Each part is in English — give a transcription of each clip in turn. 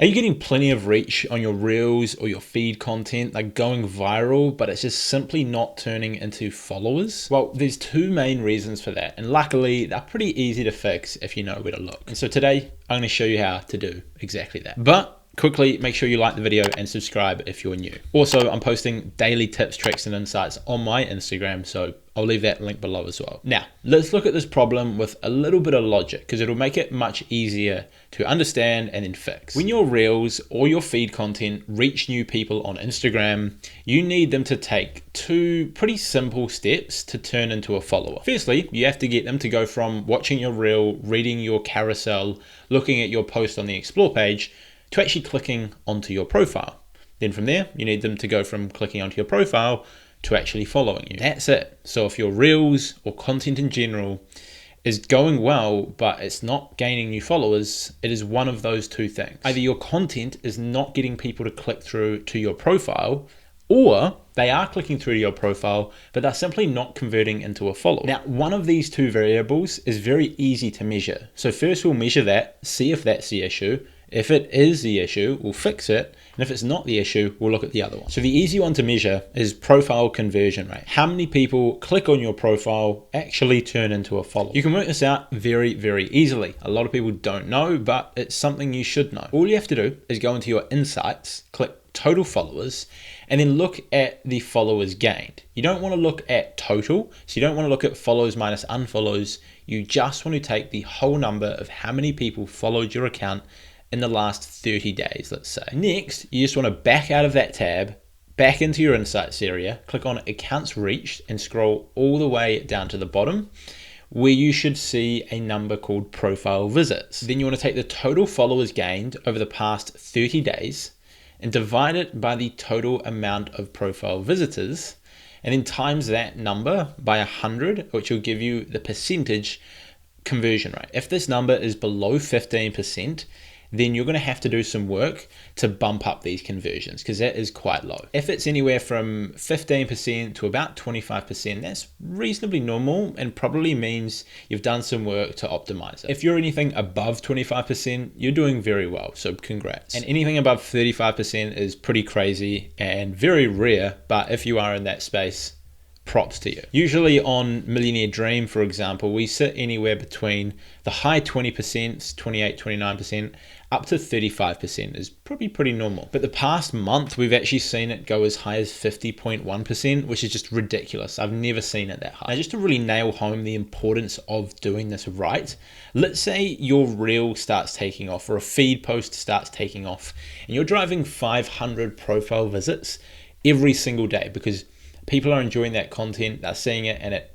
Are you getting plenty of reach on your reels or your feed content, like going viral, but it's just simply not turning into followers? Well, there's two main reasons for that, and luckily they're pretty easy to fix if you know where to look. And so today I'm going to show you how to do exactly that. But quickly, make sure you like the video and subscribe if you're new. Also, I'm posting daily tips, tricks, and insights on my Instagram, so I'll leave that link below as well. Now, let's look at this problem with a little bit of logic, because it'll make it much easier to understand and then fix. When your reels or your feed content reach new people on Instagram, you need them to take two pretty simple steps to turn into a follower. Firstly, you have to get them to go from watching your reel, reading your carousel, looking at your post on the explore page, to actually clicking onto your profile. Then from there, you need them to go from clicking onto your profile to actually following you. That's it. So if your reels or content in general is going well, but it's not gaining new followers, it is one of those two things. Either your content is not getting people to click through to your profile, or they are clicking through to your profile, but they're simply not converting into a follow. Now, one of these two variables is very easy to measure. So first we'll measure that, see if that's the issue. If it is the issue, we'll fix it. And if it's not the issue, we'll look at the other one. So the easy one to measure is profile conversion rate. How many people click on your profile actually turn into a follower? You can work this out very, very easily. A lot of people don't know, but it's something you should know. All you have to do is go into your insights, click total followers, and then look at the followers gained. You don't want to look at total, so you don't want to look at follows minus unfollows. You just want to take the whole number of how many people followed your account in the last 30 days, let's say. Next, you just want to back out of that tab, back into your insights area, click on accounts reached, and scroll all the way down to the bottom, where you should see a number called profile visits. Then you want to take the total followers gained over the past 30 days and divide it by the total amount of profile visitors, and then times that number by 100, which will give you the percentage conversion rate. If this number is below 15%, then you're going to have to do some work to bump up these conversions, because that is quite low. If it's anywhere from 15% to about 25%, that's reasonably normal and probably means you've done some work to optimize it. If you're anything above 25%, you're doing very well, so congrats. And anything above 35% is pretty crazy and very rare, but if you are in that space, props to you. Usually on Millionaire Dream, for example, we sit anywhere between the high 20%, 28, 29%, up to 35% is probably pretty normal. But the past month, we've actually seen it go as high as 50.1%, which is just ridiculous. I've never seen it that high. Now, just to really nail home the importance of doing this right, let's say your reel starts taking off or a feed post starts taking off and you're driving 500 profile visits every single day because people are enjoying that content, they're seeing it, and it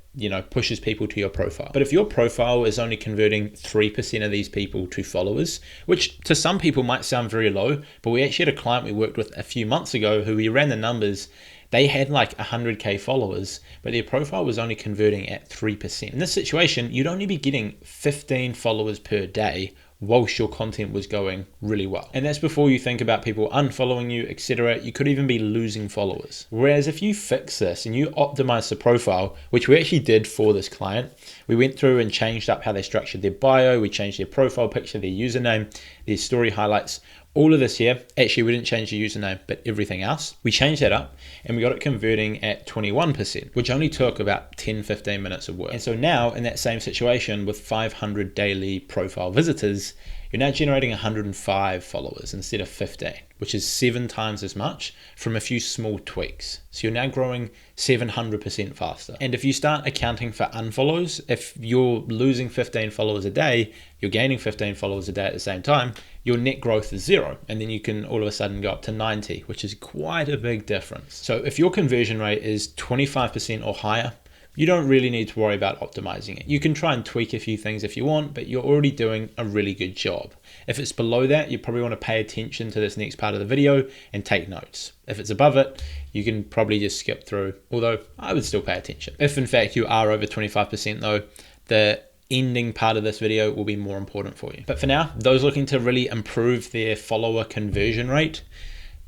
pushes people to your profile. But if your profile is only converting 3% of these people to followers, which to some people might sound very low, but we actually had a client we worked with a few months ago who we ran the numbers. They had like 100K followers, but their profile was only converting at 3%. In this situation, you'd only be getting 15 followers per day whilst your content was going really well. And that's before you think about people unfollowing you, etc. You could even be losing followers. Whereas if you fix this and you optimize the profile, which we actually did for this client, we went through and changed up how they structured their bio, we changed their profile picture, their username, their story highlights, all of this here. Actually, we didn't change the username, but everything else, we changed that up and we got it converting at 21%, which only took about 10-15 minutes of work. And so now in that same situation with 500 daily profile visitors, you're now generating 105 followers instead of 15, which is 7 times as much from a few small tweaks. So you're now growing 700% faster. And if you start accounting for unfollows, if you're losing 15 followers a day, you're gaining 15 followers a day at the same time, your net growth is 0. And then you can all of a sudden go up to 90, which is quite a big difference. So if your conversion rate is 25% or higher, you don't really need to worry about optimizing it. You can try and tweak a few things if you want, but you're already doing a really good job. If it's below that, you probably want to pay attention to this next part of the video and take notes. If it's above it, you can probably just skip through, although I would still pay attention. If in fact you are over 25% though, the ending part of this video will be more important for you. But for now, those looking to really improve their follower conversion rate,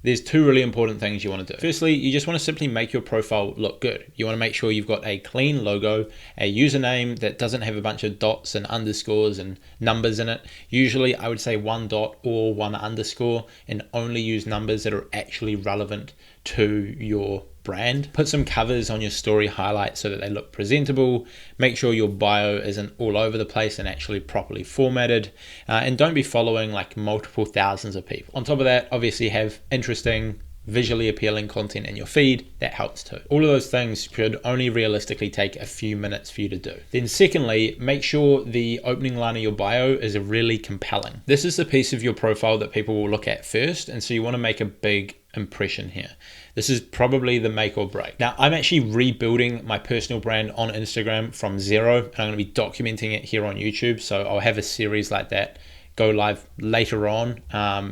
there's two really important things you want to do. Firstly, you just want to simply make your profile look good. You want to make sure you've got a clean logo, a username that doesn't have a bunch of dots and underscores and numbers in it. Usually I would say one dot or one underscore, and only use numbers that are actually relevant to your brand. Put some covers on your story highlights so that they look presentable. Make sure your bio isn't all over the place and actually properly formatted. And don't be following like multiple thousands of people. On top of that, obviously have interesting, visually appealing content in your feed. That helps too. All of those things should only realistically take a few minutes for you to do. Then secondly, make sure the opening line of your bio is really compelling. This is the piece of your profile that people will look at first, and so you want to make a big impression here. This is probably the make or break. Now, I'm actually rebuilding my personal brand on Instagram from zero, and I'm going to be documenting it here on YouTube. So I'll have a series like that go live later on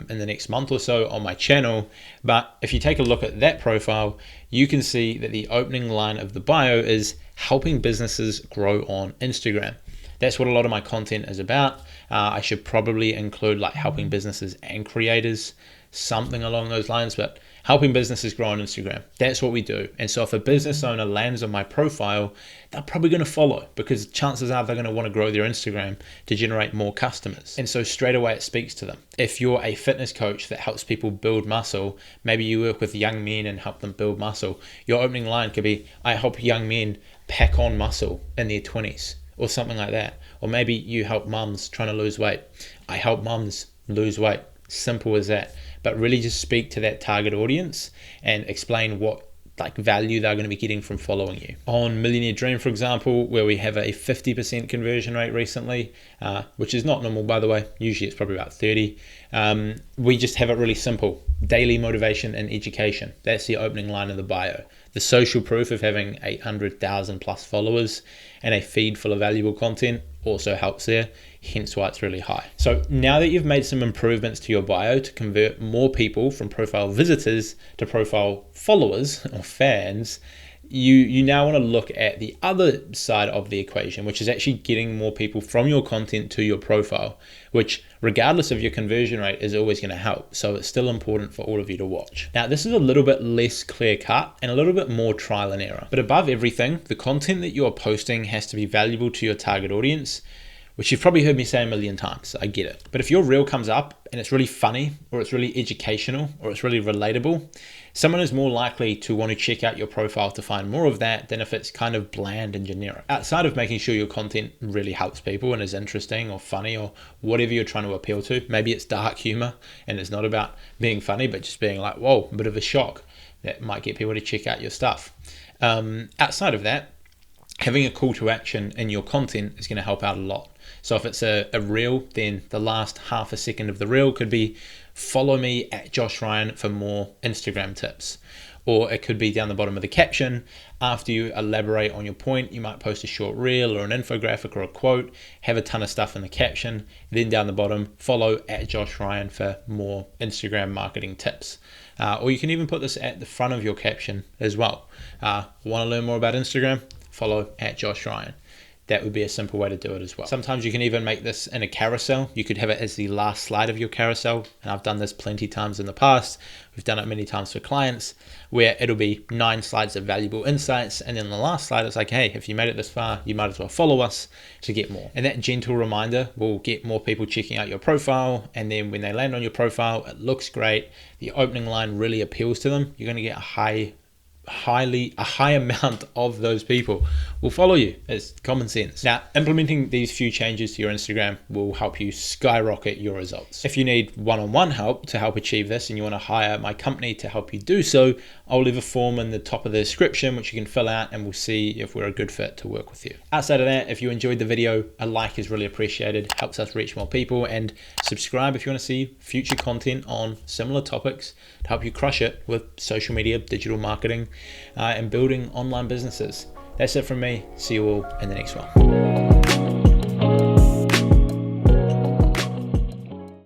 in the next month or so on my channel. But if you take a look at that profile, you can see that the opening line of the bio is helping businesses grow on Instagram. That's what a lot of my content is about. I should probably include like helping businesses and creators, something along those lines, but helping businesses grow on Instagram. That's what we do. And so if a business owner lands on my profile, they're probably going to follow, because chances are they're going to want to grow their Instagram to generate more customers. And so straight away it speaks to them. If you're a fitness coach that helps people build muscle, maybe you work with young men and help them build muscle, your opening line could be, I help young men pack on muscle in their 20s, or something like that. Or maybe you help mums trying to lose weight. I help mums lose weight. Simple as that. But really just speak to that target audience and explain what like value they're going to be getting from following you. On Millionaire Dream, for example, where we have a 50% conversion rate recently, which is not normal, by the way. Usually it's probably about 30. We just have it really simple. Daily motivation and education. That's the opening line of the bio. The social proof of having 800,000 plus followers and a feed full of valuable content also helps there, hence why it's really high. So now that you've made some improvements to your bio to convert more people from profile visitors to profile followers or fans, you now want to look at the other side of the equation, which is actually getting more people from your content to your profile, which regardless of your conversion rate is always going to help. So it's still important for all of you to watch. Now, this is a little bit less clear cut and a little bit more trial and error, but above everything, the content that you're posting has to be valuable to your target audience, which you've probably heard me say a million times. I get it. But if your reel comes up and it's really funny, or it's really educational, or it's really relatable, someone is more likely to want to check out your profile to find more of that than if it's kind of bland and generic. Outside of making sure your content really helps people and is interesting or funny or whatever you're trying to appeal to, maybe it's dark humor and it's not about being funny, but just being like, whoa, a bit of a shock, that might get people to check out your stuff. Outside of that, having a call to action in your content is going to help out a lot. So if it's a reel, then the last half a second of the reel could be, follow me at Josh Ryan for more Instagram tips. Or it could be down the bottom of the caption. After you elaborate on your point, you might post a short reel or an infographic or a quote, have a ton of stuff in the caption. Then down the bottom, follow at Josh Ryan for more Instagram marketing tips. Or you can even put this at the front of your caption as well. Want to learn more about Instagram? Follow at Josh Ryan. That would be a simple way to do it as well. Sometimes you can even make this in a carousel. You could have it as the last slide of your carousel. And I've done this plenty times in the past. We've done it many times for clients, where it'll be 9 slides of valuable insights. And then the last slide is like, hey, if you made it this far, you might as well follow us to get more. And that gentle reminder will get more people checking out your profile. And then when they land on your profile, it looks great. The opening line really appeals to them. You're going to get a high amount of those people will follow you. It's common sense. Now, implementing these few changes to your Instagram will help you skyrocket your results. If you need one-on-one help to help achieve this and you want to hire my company to help you do so, I'll leave a form in the top of the description which you can fill out, and we'll see if we're a good fit to work with you. Outside of that, if you enjoyed the video, a like is really appreciated, helps us reach more people, and subscribe if you want to see future content on similar topics to help you crush it with social media, digital marketing, and building online businesses. That's it from me. See you all in the next one.